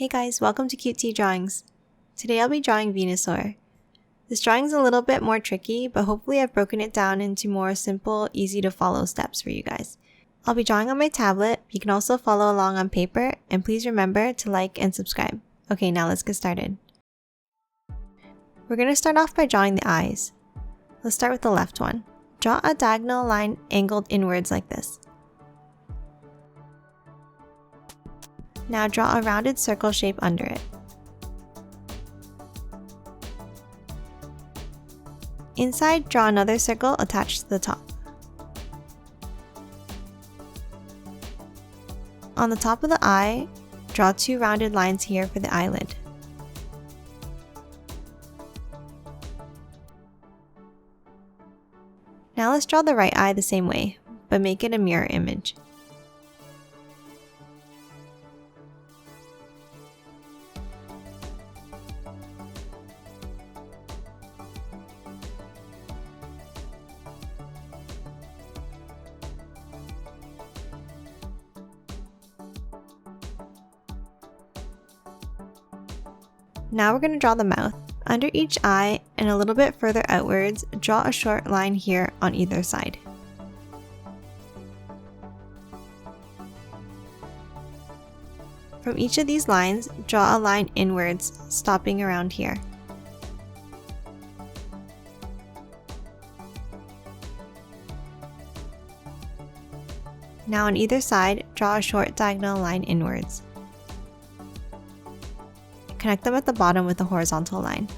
Hey guys, welcome to Cute Tea Drawings. Today I'll be drawing Venusaur. This drawing's a little bit more tricky, but hopefully I've broken it down into more simple, easy to follow steps for you guys. I'll be drawing on my tablet. You can also follow along on paper, and please remember to like and subscribe. Okay, now let's get started. We're going to start off by drawing the eyes. Let's start with the left one. Draw a diagonal line angled inwards like this. Now draw a rounded circle shape under it. Inside, draw another circle attached to the top. On the top of the eye, draw two rounded lines here for the eyelid. Now let's draw the right eye the same way, but make it a mirror image. Now we're going to draw the mouth. Under each eye and a little bit further outwards, draw a short line here on either side. From each of these lines, draw a line inwards, stopping around here. Now on either side, draw a short diagonal line inwards. Connect them at the bottom with a horizontal line.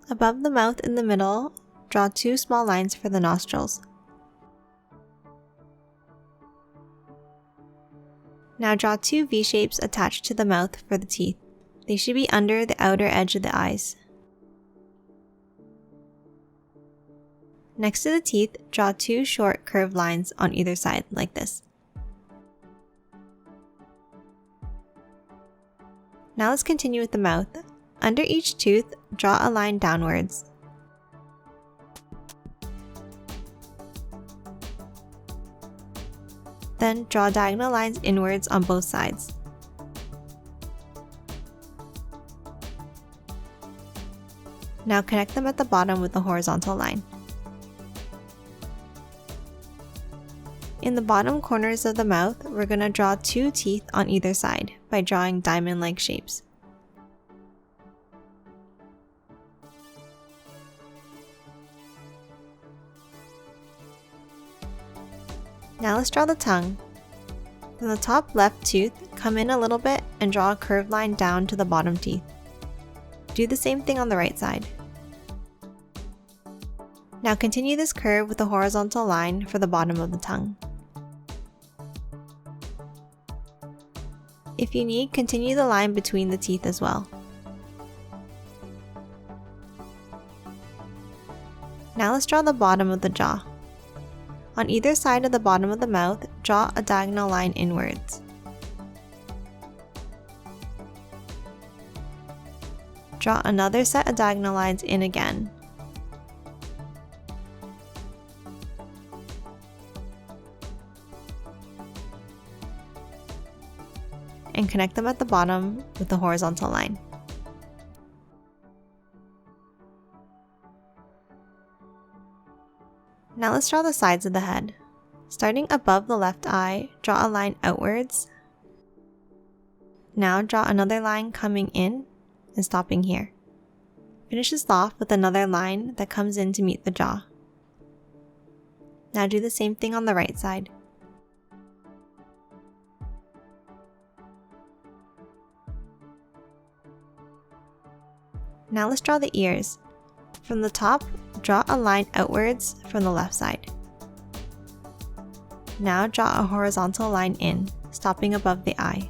Above the mouth in the middle, draw two small lines for the nostrils. Now draw two V-shapes attached to the mouth for the teeth. They should be under the outer edge of the eyes. Next to the teeth, draw two short curved lines on either side, like this. Now let's continue with the mouth. Under each tooth, draw a line downwards. Then draw diagonal lines inwards on both sides. Now connect them at the bottom with a horizontal line. In the bottom corners of the mouth, we're going to draw two teeth on either side by drawing diamond-like shapes. Now let's draw the tongue. From the top left tooth, come in a little bit and draw a curved line down to the bottom teeth. Do the same thing on the right side. Now continue this curve with a horizontal line for the bottom of the tongue. If you need, continue the line between the teeth as well. Now let's draw the bottom of the jaw. On either side of the bottom of the mouth, draw a diagonal line inwards. Draw another set of diagonal lines in again. And connect them at the bottom with the horizontal line. Now let's draw the sides of the head. Starting above the left eye, draw a line outwards. Now draw another line coming in and stopping here. Finish this off with another line that comes in to meet the jaw. Now do the same thing on the right side. Now let's draw the ears. From the top, draw a line outwards from the left side. Now draw a horizontal line in, stopping above the eye.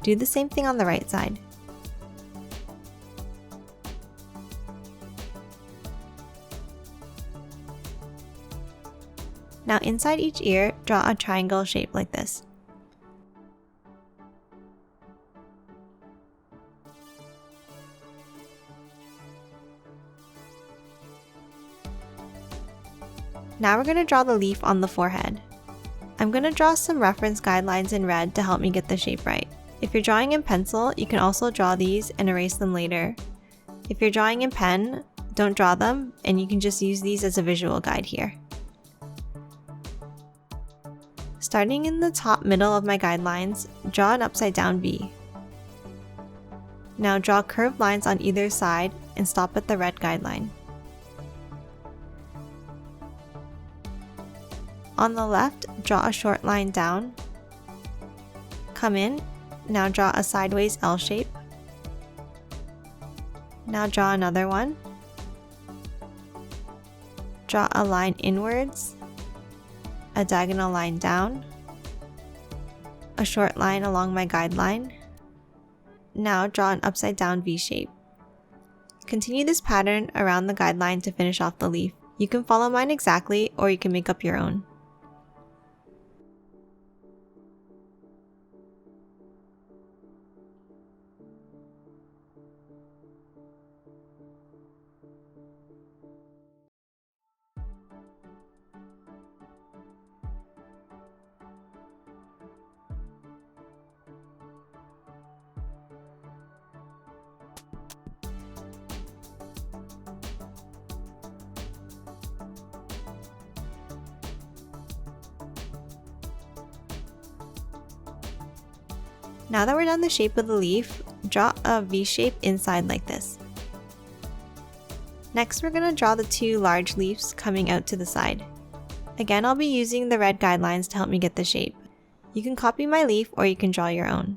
Do the same thing on the right side. Now inside each ear, draw a triangle shape like this. Now we're going to draw the leaf on the forehead. I'm going to draw some reference guidelines in red to help me get the shape right. If you're drawing in pencil, you can also draw these and erase them later. If you're drawing in pen, don't draw them, and you can just use these as a visual guide here. Starting in the top middle of my guidelines, draw an upside down V. Now draw curved lines on either side and stop at the red guideline. On the left, draw a short line down. Come in, now draw a sideways L shape. Now draw another one. Draw a line inwards, a diagonal line down, a short line along my guideline. Now draw an upside down V shape. Continue this pattern around the guideline to finish off the leaf. You can follow mine exactly, or you can make up your own. Now that we're done the shape of the leaf, draw a V shape inside like this. Next, we're going to draw the two large leaves coming out to the side. Again, I'll be using the red guidelines to help me get the shape. You can copy my leaf or you can draw your own.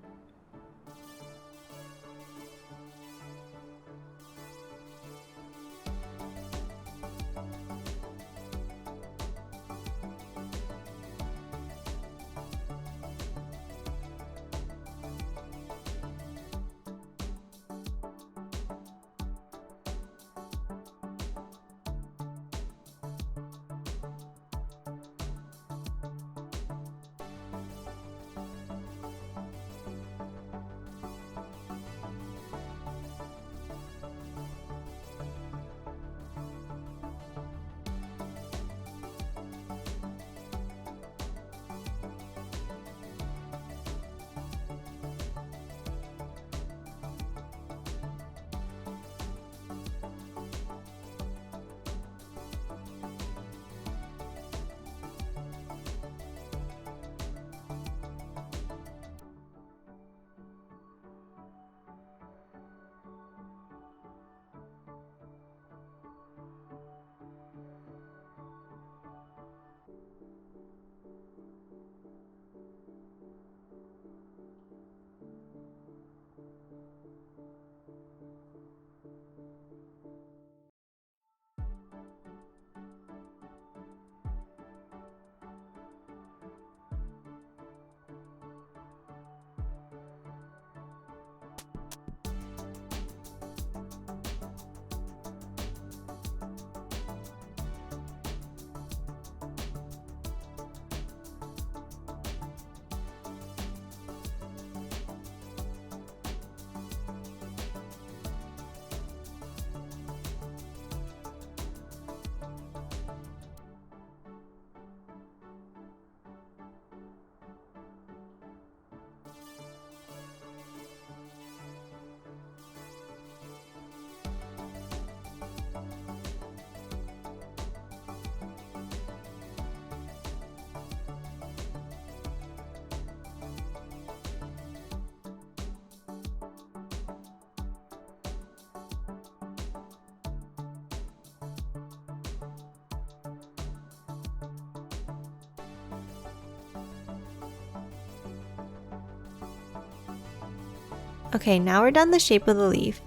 Okay, now we're done the shape of the leaf.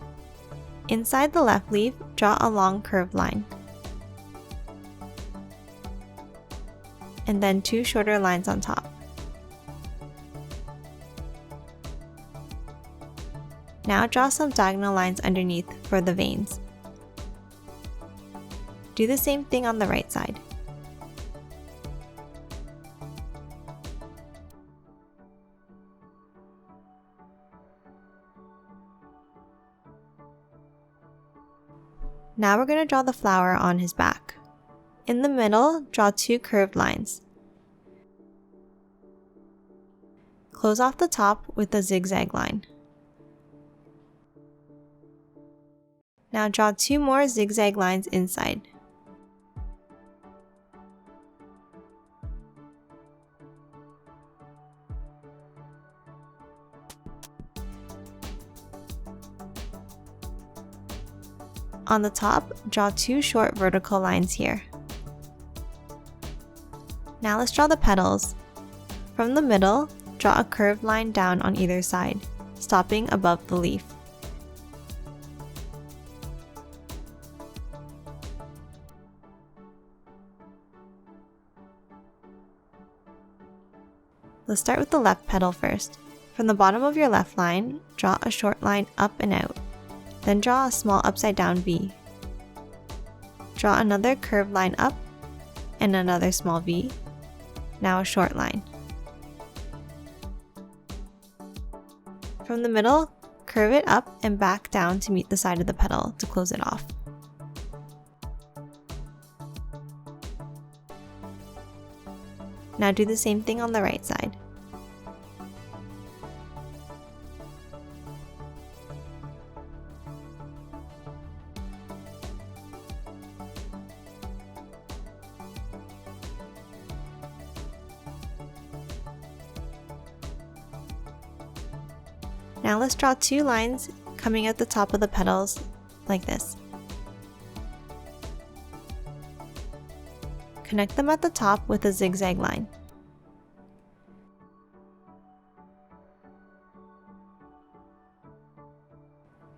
Inside the left leaf, draw a long curved line. And then two shorter lines on top. Now draw some diagonal lines underneath for the veins. Do the same thing on the right side. Now we're going to draw the flower on his back. In the middle, draw 2 curved lines. Close off the top with a zigzag line. Now draw 2 more zigzag lines inside. On the top, draw 2 short vertical lines here. Now let's draw the petals. From the middle, draw a curved line down on either side, stopping above the leaf. Let's start with the left petal first. From the bottom of your left line, draw a short line up and out. Then draw a small upside down V. Draw another curved line up and another small V. Now a short line. From the middle, curve it up and back down to meet the side of the petal to close it off. Now do the same thing on the right side. Now let's draw 2 lines coming at the top of the petals like this. Connect them at the top with a zigzag line.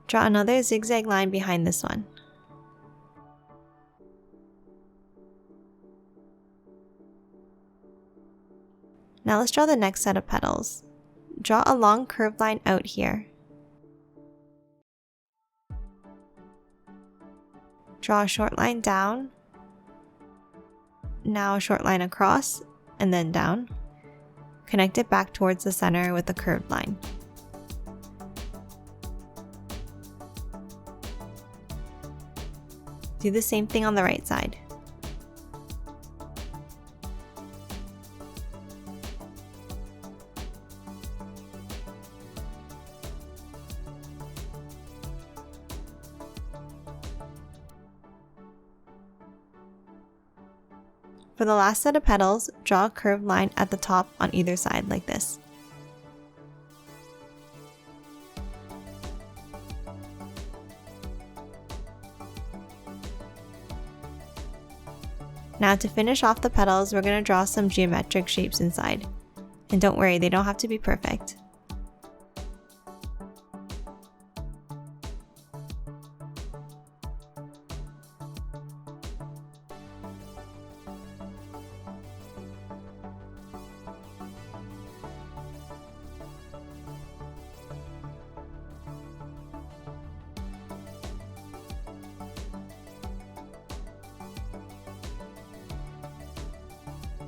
Draw another zigzag line behind this one. Now let's draw the next set of petals. Draw a long curved line out here. Draw a short line down. Now a short line across and then down. Connect it back towards the center with a curved line. Do the same thing on the right side. For the last set of petals, draw a curved line at the top on either side like this. Now to finish off the petals, we're going to draw some geometric shapes inside. And don't worry, they don't have to be perfect.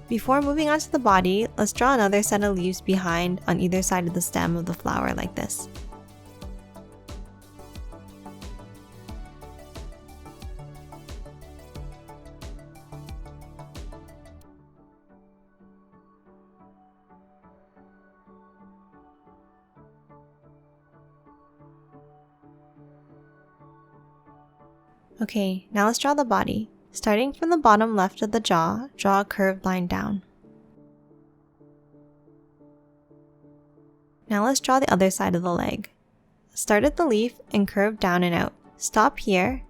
Before moving on to the body, let's draw another set of leaves behind on either side of the stem of the flower like this. Okay, now let's draw the body. Starting from the bottom left of the jaw, draw a curved line down. Now let's draw the other side of the leg. Start at the leaf and curve down and out. Stop here.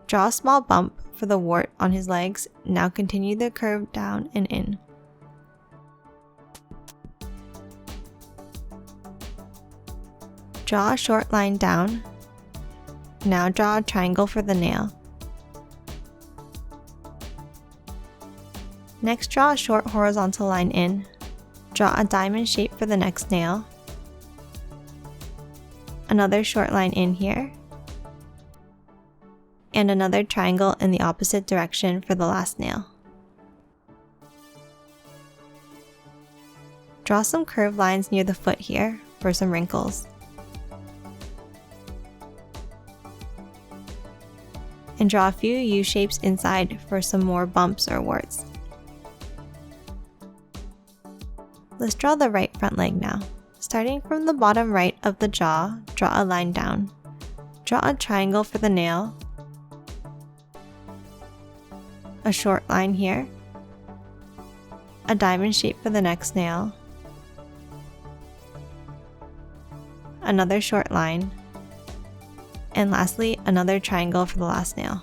Draw a small bump for the wart on his legs. Now continue the curve down and in. Draw a short line down. Now draw a triangle for the nail. Next, draw a short horizontal line in. Draw a diamond shape for the next nail. Another short line in here. And another triangle in the opposite direction for the last nail. Draw some curved lines near the foot here for some wrinkles. and draw a few U-shapes inside for some more bumps or warts. Let's draw the right front leg now. Starting from the bottom right of the jaw, draw a line down. Draw a triangle for the nail, a short line here, a diamond shape for the next nail, another short line, and lastly, another triangle for the last nail.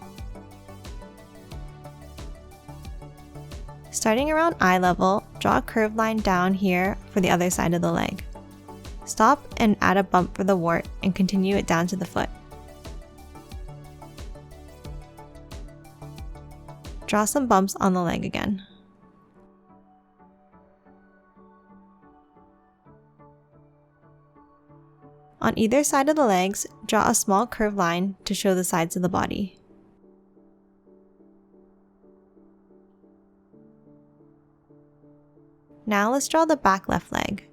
Starting around eye level, draw a curved line down here for the other side of the leg. Stop and add a bump for the wart and continue it down to the foot. Draw some bumps on the leg again. On either side of the legs, draw a small curved line to show the sides of the body. Now let's draw the back left leg.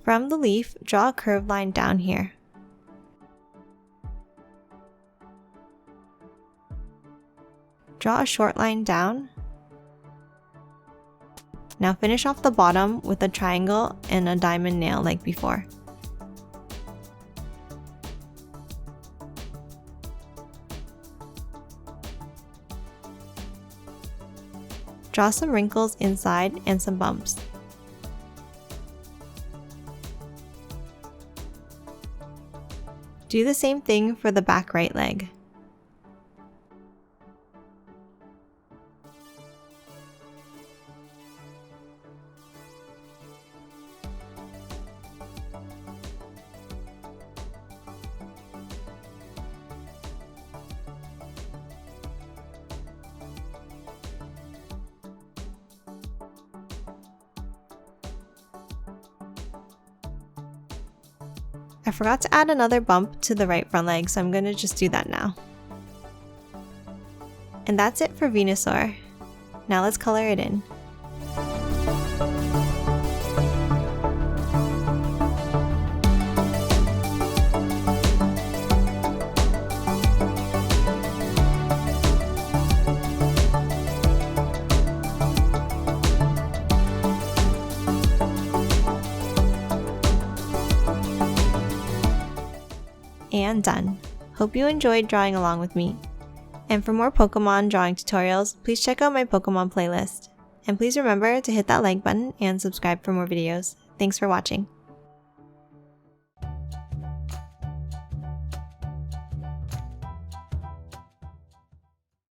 From the leaf, draw a curved line down here. Draw a short line down. Now finish off the bottom with a triangle and a diamond nail like before. Draw some wrinkles inside and some bumps. Do the same thing for the back right leg. I forgot to add another bump to the right front leg, so I'm going to just do that now. And that's it for Venusaur. Now let's color it in. And done. Hope you enjoyed drawing along with me. And for more Pokemon drawing tutorials, please check out my Pokemon playlist. And please remember to hit that like button and subscribe for more videos. Thanks for watching.